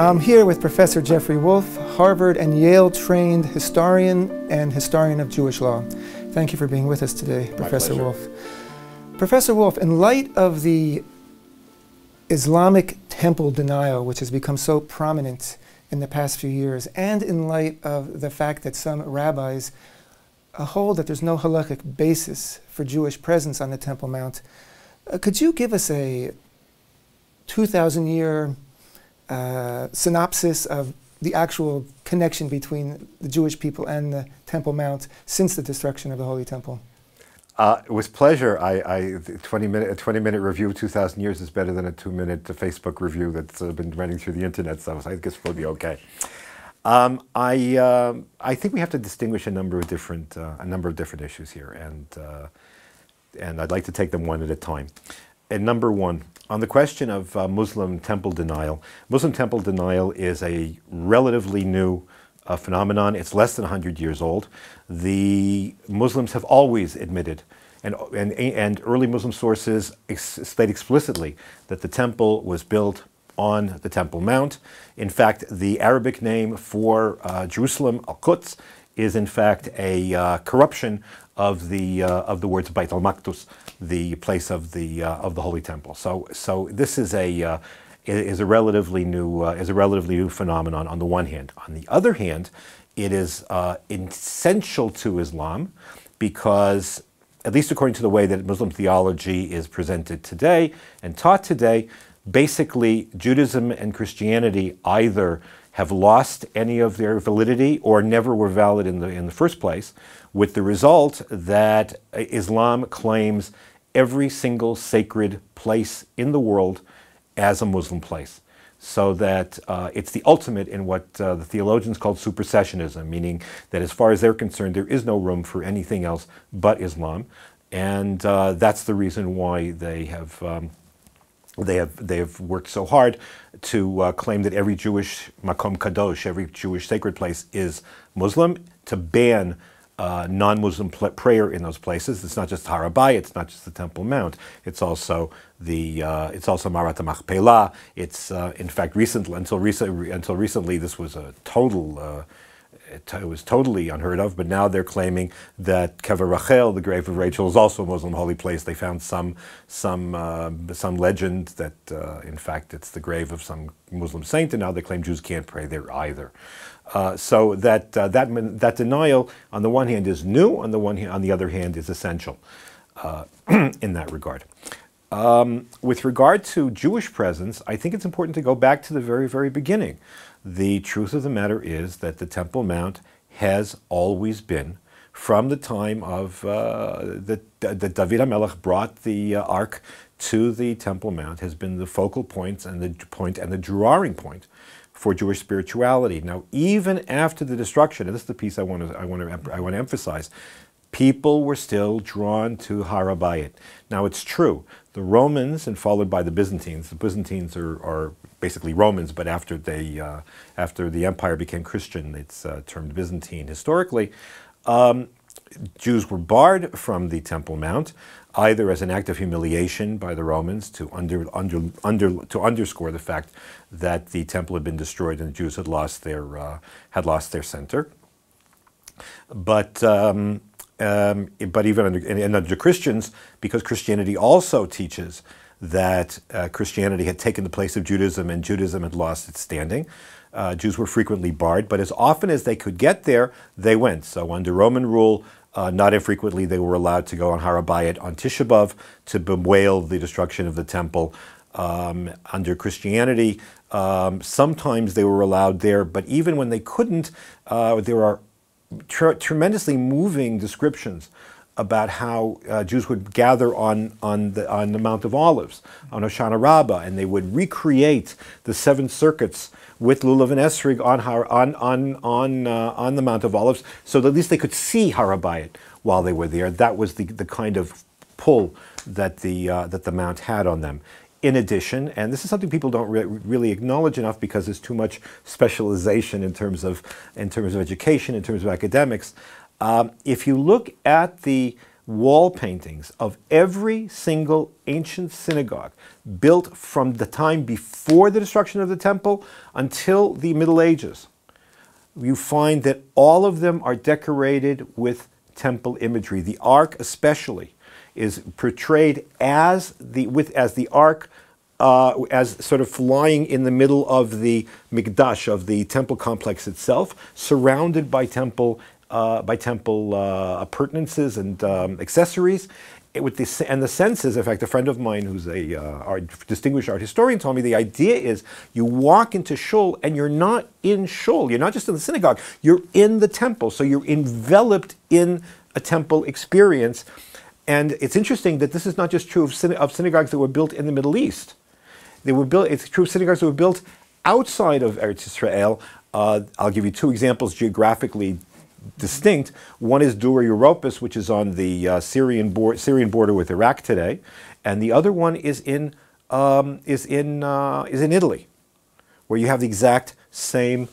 I'm here with Professor Jeffrey Woolf, Harvard and Yale-trained historian and historian of Jewish law. Thank you for being with us today, Professor Woolf. Professor Woolf, in light of the Islamic temple denial, which has become so prominent in the past few years, and in light of the fact that some rabbis hold that there's no halakhic basis for Jewish presence on the Temple Mount, could you give us a 2,000-year synopsis of the actual connection between the Jewish people and the Temple Mount since the destruction of the Holy Temple? With pleasure. A 20-minute review of 2,000 years is better than a 2-minute Facebook review that's been running through the internet, so I guess we'll be okay. I think we have to distinguish a number of different issues here, and I'd like to take them one at a time. And number one, on the question of Muslim temple denial is a relatively new phenomenon. It's less than 100 years old. The Muslims have always admitted, and early Muslim sources state explicitly, that the temple was built on the Temple Mount. In fact, the Arabic name for Jerusalem, Al-Quds, is in fact a corruption of the words Beit al-Maqdus, the place of the Holy Temple. So this is a relatively new phenomenon on the one hand. On the other hand, it is essential to Islam because, at least according to the way that Muslim theology is presented today and taught today, basically Judaism and Christianity either have lost any of their validity or never were valid in the first place, with the result that Islam claims every single sacred place in the world as a Muslim place. So that it's the ultimate in what the theologians called supersessionism, meaning that as far as they're concerned, there is no room for anything else but Islam. And that's the reason why they have worked so hard to claim that every Jewish makom kadosh, every Jewish sacred place, is Muslim, to ban non-Muslim prayer in those places. It's not just Har HaBayit, it's not just the Temple Mount. It's also Marat HaMachpelah. It's in fact until recently, this was a total. It was totally unheard of, but now they're claiming that Kever Rachel, the grave of Rachel, is also a Muslim holy place. They found some legend that in fact it's the grave of some Muslim saint, and now they claim Jews can't pray there either. So that denial, on the one hand, is new. On the other hand, is essential in that regard. With regard to Jewish presence, I think it's important to go back to the very, very beginning. The truth of the matter is that the Temple Mount has always been, from the time of that David HaMelech brought the ark to the Temple Mount, has been the focal point and the drawing point for Jewish spirituality. Now, even after the destruction, and this is the piece I want to emphasize, people were still drawn to Har HaBayit. Now, it's true, the Romans, and followed by the Byzantines are basically Romans, but after the empire became Christian, it's termed Byzantine. Historically, Jews were barred from the Temple Mount, either as an act of humiliation by the Romans to underscore the fact that the temple had been destroyed and the Jews had lost their center, but even under Christians, because Christianity also teaches that Christianity had taken the place of Judaism and Judaism had lost its standing. Jews were frequently barred, but as often as they could get there, they went. So under Roman rule, not infrequently they were allowed to go on Har HaBayit on Tisha B'Av to bewail the destruction of the temple. Under Christianity, sometimes they were allowed there, but even when they couldn't, there are tremendously moving descriptions about how Jews would gather on the Mount of Olives, on Hoshana Rabbah, and they would recreate the 7 circuits with lulav and esrog on the Mount of Olives, so that at least they could see Har HaBayit while they were there. That was the kind of pull that the Mount had on them. In addition, and this is something people don't really acknowledge enough because there's too much specialization in terms of education, in terms of academics. If you look at the wall paintings of every single ancient synagogue built from the time before the destruction of the temple until the Middle Ages, you find that all of them are decorated with temple imagery. The ark especially is portrayed as the ark as sort of flying in the middle of the mikdash, of the temple complex itself, surrounded by temple appurtenances and accessories. And the sense is, in fact, a friend of mine who's a distinguished art historian told me the idea is you walk into shul and you're not in shul. You're not just in the synagogue. You're in the temple. So you're enveloped in a temple experience. And it's interesting that this is not just true of synagogues that were built in the Middle East. It's true of synagogues that were built outside of Eretz Yisrael. I'll give you two examples geographically distinct. One is Dura Europus, which is on the Syrian border with Iraq today, and the other one is in Italy, where you have the exact same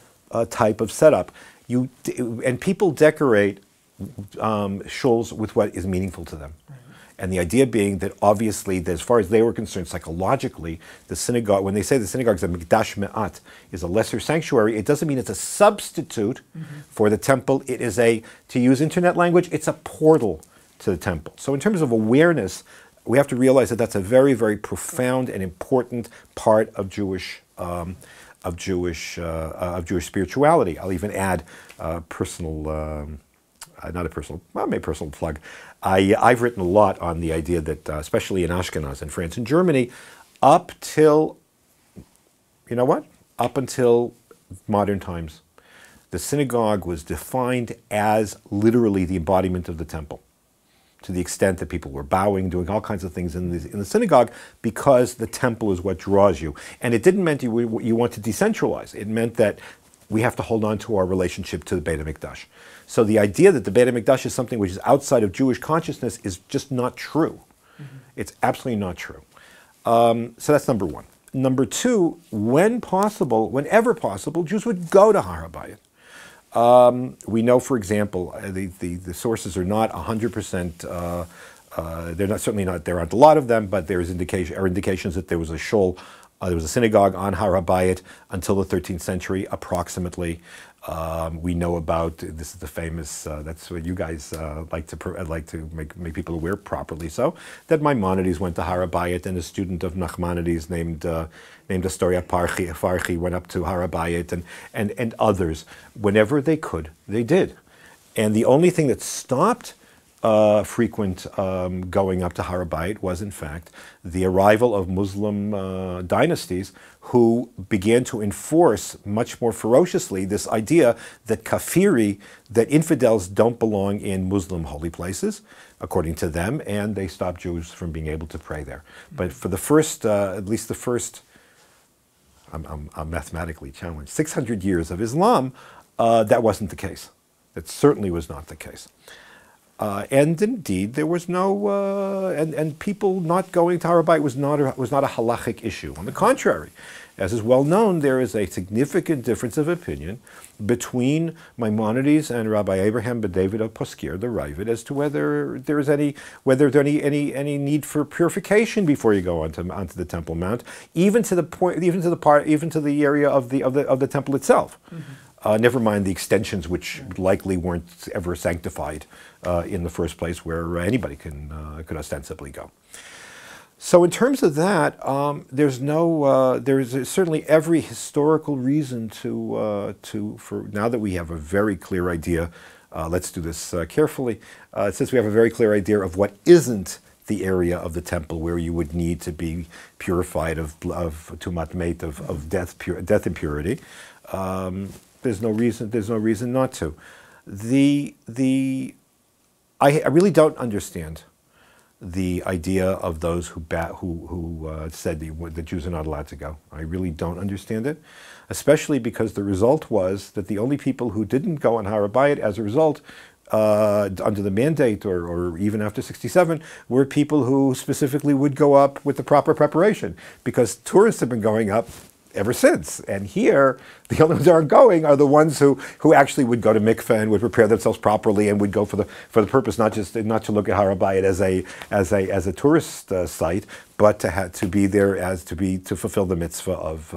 type of setup. And people decorate shuls with what is meaningful to them. Right. And the idea being that obviously, as far as they were concerned psychologically, the synagogue, when they say the synagogue is a mikdash me'at, is a lesser sanctuary, it doesn't mean it's a substitute for the temple. It is to use internet language, it's a portal to the temple. So in terms of awareness, we have to realize that that's a very, very profound and important part of Jewish spirituality. I'll even add personal. Not a personal, well, maybe personal plug. I've written a lot on the idea that, especially in Ashkenaz, in France and Germany, up until modern times, the synagogue was defined as literally the embodiment of the temple, to the extent that people were bowing, doing all kinds of things in the synagogue, because the temple is what draws you. And it didn't mean you want to decentralize. It meant that we have to hold on to our relationship to the Beit HaMikdash. So the idea that the Beit HaMikdash is something which is outside of Jewish consciousness is just not true. It's absolutely not true. So that's number one. Number two, whenever possible, Jews would go to Har HaBayit. We know, for example, the sources are not 100%. They're not certainly not. There aren't a lot of them, but there's indications that there was a shul. There was a synagogue on Har HaBayit until the 13th century, approximately. We know about, this is the famous, that's what you guys like to make people aware properly so, that Maimonides went to Har HaBayit, and a student of Nachmanides named Astoria Farchi went up to Har HaBayit, and others. Whenever they could, they did. And the only thing that stopped frequent going up to Har HaBayit was, in fact, the arrival of Muslim dynasties who began to enforce much more ferociously this idea that kafiri, that infidels don't belong in Muslim holy places, according to them, and they stopped Jews from being able to pray there. But for the first, at least the first, I'm mathematically challenged, 600 years of Islam, that wasn't the case. That certainly was not the case. And indeed, there was no, and people not going to Har HaBayit was not a halachic issue. On the contrary, as is well known, there is a significant difference of opinion between Maimonides and Rabbi Abraham ben David of Poskir, the Ravid, as to whether there's any need for purification before you go onto the Temple Mount, even to the area of the temple itself. Never mind the extensions, which likely weren't ever sanctified in the first place, where anybody could ostensibly go. So, in terms of that, there's certainly every historical reason for now that we have a very clear idea. Let's do this carefully. Since we have a very clear idea of what isn't the area of the temple where you would need to be purified of tumat met, of death impurity. There's no reason not to. I really don't understand the idea of those who said the Jews are not allowed to go. I really don't understand it, especially because the result was that the only people who didn't go on Har HaBayit as a result, under the mandate or even after 67, were people who specifically would go up with the proper preparation, because tourists have been going up ever since. And here, the only ones that aren't going are the ones who actually would go to mikveh and would prepare themselves properly and would go for the purpose not to look at Har HaBayit as a tourist site, but to be there to fulfill the mitzvah of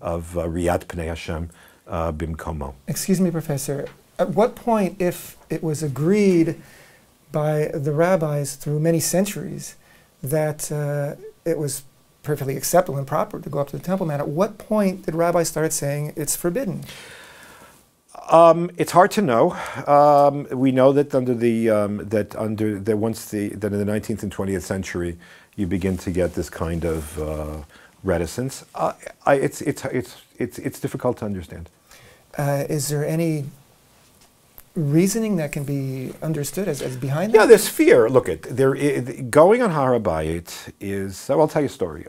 Riyat Pnei Hashem Bimkomo. Excuse me, Professor. At what point, if it was agreed by the rabbis through many centuries that it was perfectly acceptable and proper to go up to the Temple Mount, at what point did rabbis start saying it's forbidden? It's hard to know. We know that in the 19th and 20th century, you begin to get this kind of reticence. It's difficult to understand. Is there any reasoning that can be understood as behind that? Yeah, there's fear. Look, going on Har HaBayit is. So I'll tell you a story.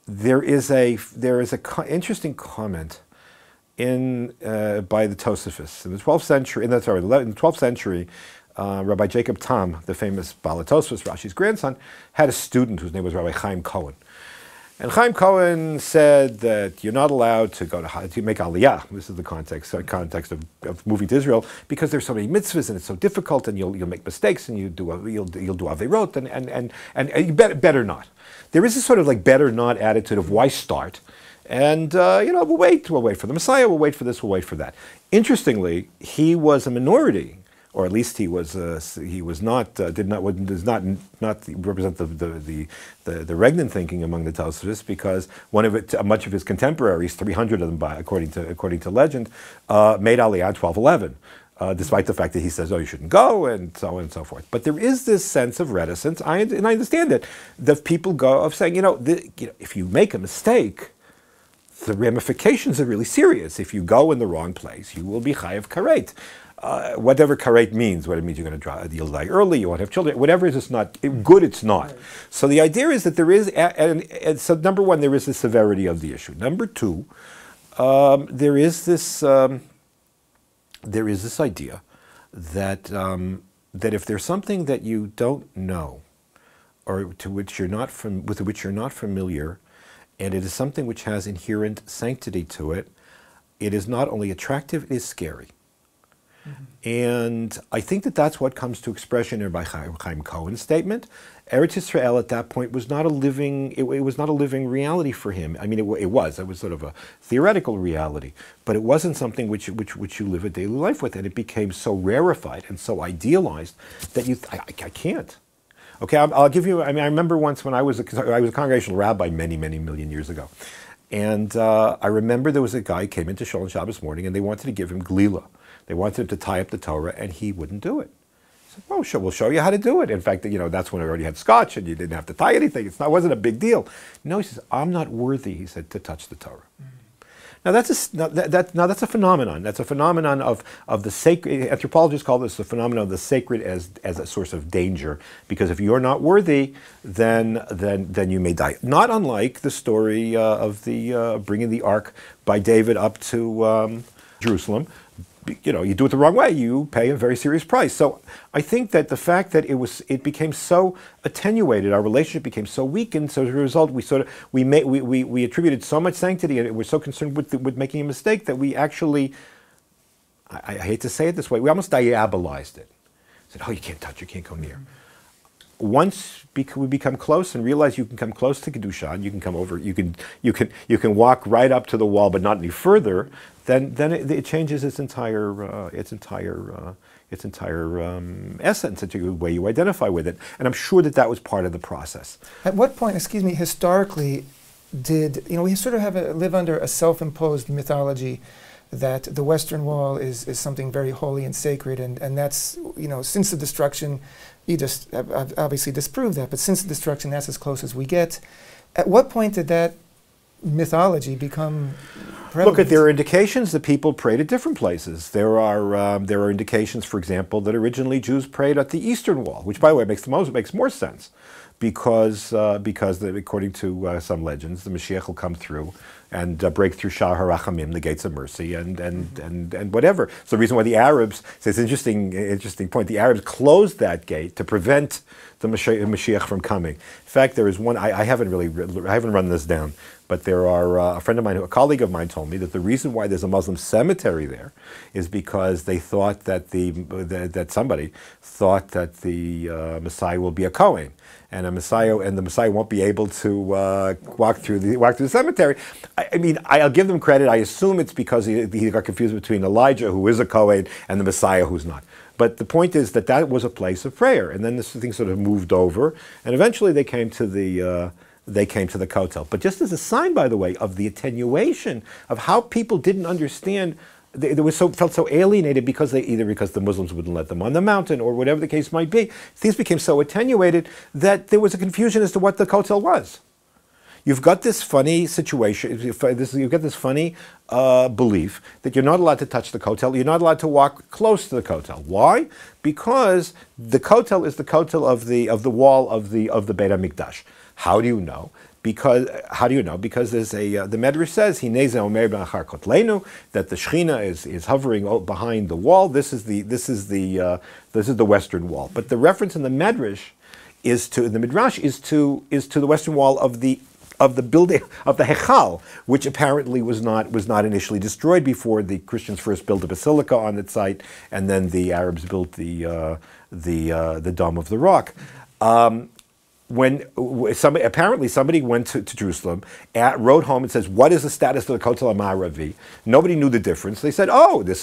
There is a interesting comment by the Tosafos in the 12th century. In the 12th century, Rabbi Jacob Tam, the famous Bala Tosafos, Rashi's grandson, had a student whose name was Rabbi Chaim Cohen. And Chaim Cohen said that you're not allowed to make Aliyah. This is the context of moving to Israel, because there's so many mitzvahs and it's so difficult, and you'll make mistakes and you'll do averot, and you better not. There is this sort of like better not attitude of why start, and we'll wait for the Messiah, we'll wait for this, we'll wait for that. Interestingly, he was a minority. Or at least he does not represent the regnant thinking among the Tosafos, because much of his contemporaries, 300 of them according to legend, made Aliyah 1211, despite the fact that he says, oh, you shouldn't go, and so on and so forth. But there is this sense of reticence, and I understand it, that people go of saying, if you make a mistake, the ramifications are really serious. If you go in the wrong place, you will be chayav karet. Whatever karet means, what it means you'll die early, you won't have children, whatever it is, not good, it's not. Right. So the idea is that there is, and so number one, there is the severity of the issue. Number two, there is this idea that if there's something that you don't know, or with which you're not familiar, and it is something which has inherent sanctity to it, it is not only attractive, it is scary. Mm-hmm. And I think that that's what comes to expression in Rabbi Chaim Cohen's statement. Eretz Yisrael at that point was not a living. It was not a living reality for him. I mean, it was sort of a theoretical reality, but it wasn't something which you live a daily life with, and it became so rarefied and so idealized that I can't. Okay, I'll give you. I mean, I remember once when I was a congregational rabbi many million years ago, and I remember there was a guy who came into Shul on Shabbos morning, and they wanted to give him glila. They wanted him to tie up the Torah, and he wouldn't do it. He said, "Oh, sure, we'll show you how to do it." In fact, that's when I already had scotch, and you didn't have to tie anything. It wasn't a big deal. No, he says, "I'm not worthy," he said, "to touch the Torah." Mm. Now that's a phenomenon. That's a phenomenon of the sacred. Anthropologists call this the phenomenon of the sacred as a source of danger, because if you're not worthy, then you may die. Not unlike the story of the bringing the ark by David up to Jerusalem. You do it the wrong way, you pay a very serious price. So I think that the fact that it became so attenuated, our relationship became so weakened. So as a result, we attributed so much sanctity, and we're so concerned with making a mistake that we actually, I hate to say it this way, we almost diabolized it. Said, "Oh, you can't touch, you can't go near." Once we become close and realize you can come close to Kedusha, and you can come over, you can walk right up to the wall, but not any further. Then it changes its entire essence, the way you identify with it. And I'm sure that was part of the process. At what point, historically, we sort of live under a self-imposed mythology that the Western Wall is something very holy and sacred, and that's, since the destruction, you just obviously disproved that, but since the destruction, that's as close as we get. At what point did that mythology become prevalent? Look, there are indications that people prayed at different places. There are indications, for example, that originally Jews prayed at the Eastern Wall, which, by the way, makes more sense, because according to some legends, the Mashiach will come through, break through Shah HaRachamim, the gates of mercy, and whatever. So the reason why the Arabs, so it's an interesting point, the Arabs closed that gate to prevent the Mashiach from coming. In fact, there is one, I haven't run this down, but there are, a friend of mine, a colleague of mine told me that the reason why there's a Muslim cemetery there is because they thought that that somebody thought that the Messiah will be a Kohen. And the Messiah won't be able to walk through the cemetery. I mean, I'll give them credit. I assume it's because he got confused between Elijah, who is a Kohen, and the Messiah, who's not. But the point is that was a place of prayer, and then this thing sort of moved over, and eventually they came to the Kotel. But just as a sign, by the way, of the attenuation of how people didn't understand. They felt so alienated because the Muslims wouldn't let them on the mountain or whatever the case might be. Things became so attenuated that there was a confusion as to what the Kotel was. You've got this funny situation, you've got this funny belief that you're not allowed to touch the Kotel, you're not allowed to walk close to the Kotel. Why? Because the Kotel is the Kotel of the wall of the Beit HaMikdash. How do you know? Because there's the Medrash says Hinei Omer B'achar Kotlenu, that the Shechina is hovering behind the wall. This is the western wall. But the reference in the Medrash is to the western wall of the building of the Hechal, which apparently was not initially destroyed before the Christians first built a basilica on its site, and then the Arabs built the Dome of the Rock. Apparently somebody went to Jerusalem, wrote home and says, what is the status of the Kotel HaMa'aravi? Nobody knew the difference. They said, oh, this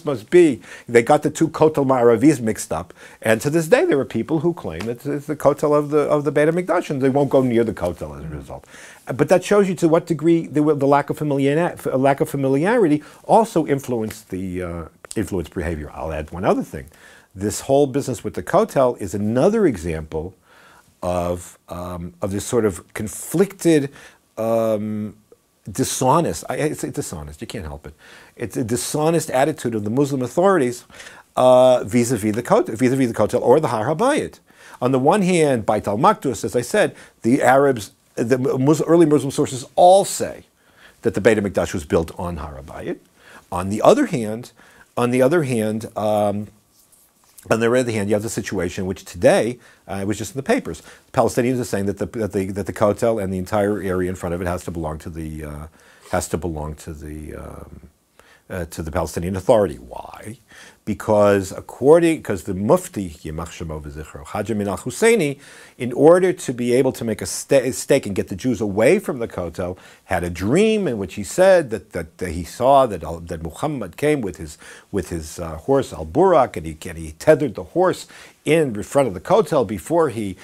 must be. They got the two Kotel Ma'aravis mixed up. And to this day, there are people who claim that it's the Kotel of the Beit HaMikdash, and they won't go near the Kotel as a result. But that shows you to what degree the lack of familiarity also influenced behavior. I'll add one other thing. This whole business with the Kotel is another example of this sort of conflicted, dishonest, it's dishonest, you can't help it. It's a dishonest attitude of the Muslim authorities vis-a-vis the Kotel or the Har HaBayit. On the one hand, Beit al-Maqdis, as I said, the Arabs, early Muslim sources all say that the Beit HaMikdash was built on Har HaBayit. On the other hand, you have the situation which today was just in the papers. The Palestinians are saying that the Kotel and the entire area in front of it has to belong to the Palestinian Authority. Why? Because the Mufti, Yimach Shemo V'Zichro, Haji Minal Husseini, in order to be able to make a stake and get the Jews away from the Kotel, had a dream in which he said that he saw that Muhammad came with his horse Al-Burak, and he tethered the horse in front of the Kotel before he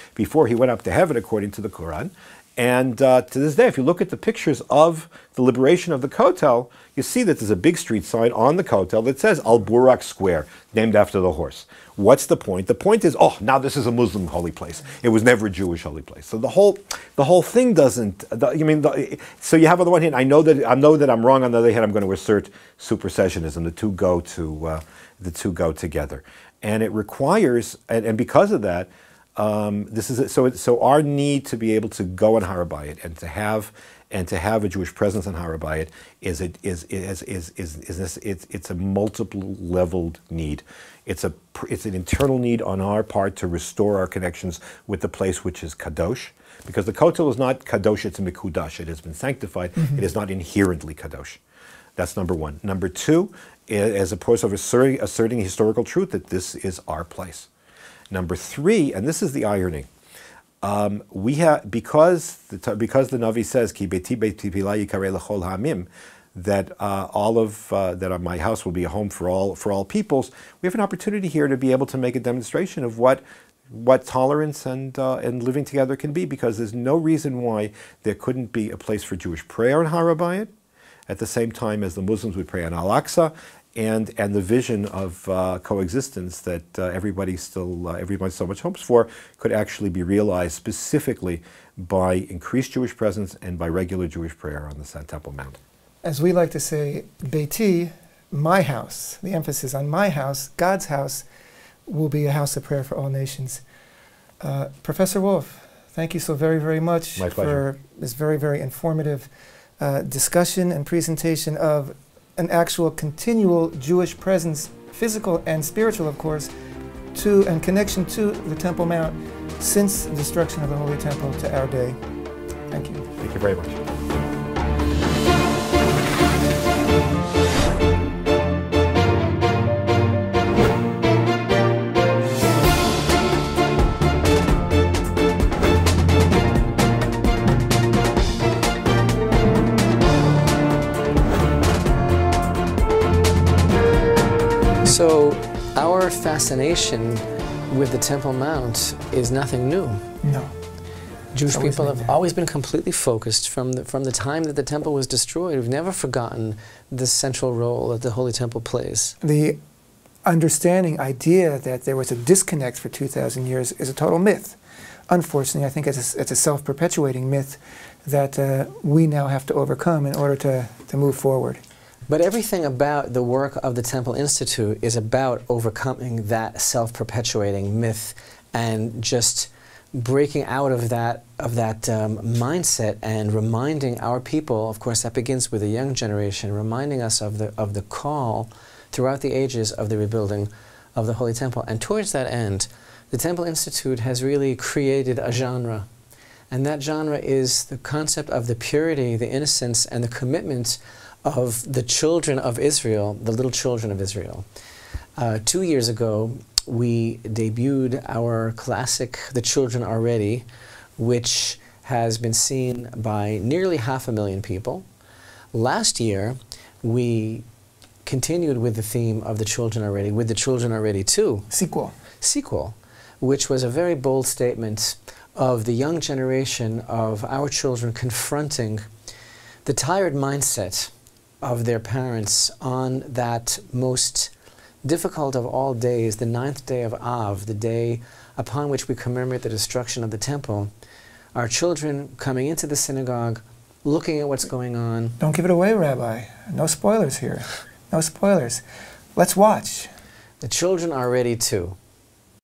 went up to heaven, according to the Quran. And to this day, if you look at the pictures of the liberation of the Kotel, you see that there's a big street sign on the Kotel that says Al-Burak Square, named after the horse. What's the point? The point is, now this is a Muslim holy place. It was never a Jewish holy place. So the whole thing doesn't. So you have on the one hand, I know that I'm wrong. On the other hand, I'm going to assert supersessionism. The two go together, and it requires, and because of that. So our need to be able to go on Har HaBayit and to have a Jewish presence on Har HaBayit it's a multiple leveled need. It's an internal need on our part to restore our connections with the place which is kadosh, because the Kotel is not kadosh; it's a mikudash. It has been sanctified. Mm-hmm. It is not inherently kadosh. That's number one. Number two, as opposed to asserting historical truth that this is our place. Number three, and this is the irony, we have because the Navi says Ki beti beti pilai yikarei lechol ha'amim, that my house will be a home for all peoples. We have an opportunity here to be able to make a demonstration of what tolerance and living together can be, because there's no reason why there couldn't be a place for Jewish prayer in Har HaBayit at the same time as the Muslims would pray on Al-Aqsa. And the vision of coexistence that everybody so much hopes for could actually be realized specifically by increased Jewish presence and by regular Jewish prayer on the Temple Mount. As we like to say, Beiti, my house, the emphasis on my house, God's house, will be a house of prayer for all nations. Professor Woolf, thank you so very, very much for this very, very informative discussion and presentation of an actual continual Jewish presence, physical and spiritual, of course, to and connection to the Temple Mount since the destruction of the Holy Temple to our day. Thank you. Thank you very much. So our fascination with the Temple Mount is nothing new. No. Jewish people have always been completely focused from the time that the temple was destroyed. We've never forgotten the central role that the Holy Temple plays. The understanding idea that there was a disconnect for 2,000 years is a total myth. Unfortunately, I think it's a self-perpetuating myth that we now have to overcome in order to move forward. But everything about the work of the Temple Institute is about overcoming that self-perpetuating myth and just breaking out of that mindset and reminding our people, of course that begins with the young generation, reminding us of the call throughout the ages of the rebuilding of the Holy Temple. And towards that end, the Temple Institute has really created a genre. And that genre is the concept of the purity, the innocence, and the commitment of the children of Israel, the little children of Israel. 2 years ago, we debuted our classic, The Children Are Ready, which has been seen by nearly 500,000 people. Last year, we continued with the theme of The Children Are Ready, with The Children Are Ready 2. Sequel, which was a very bold statement of the young generation of our children confronting the tired mindset of their parents on that most difficult of all days, the 9th day of Av, the day upon which we commemorate the destruction of the temple. Our children coming into the synagogue, looking at what's going on. Don't give it away, Rabbi. No spoilers here. No spoilers. Let's watch. The Children Are Ready 2.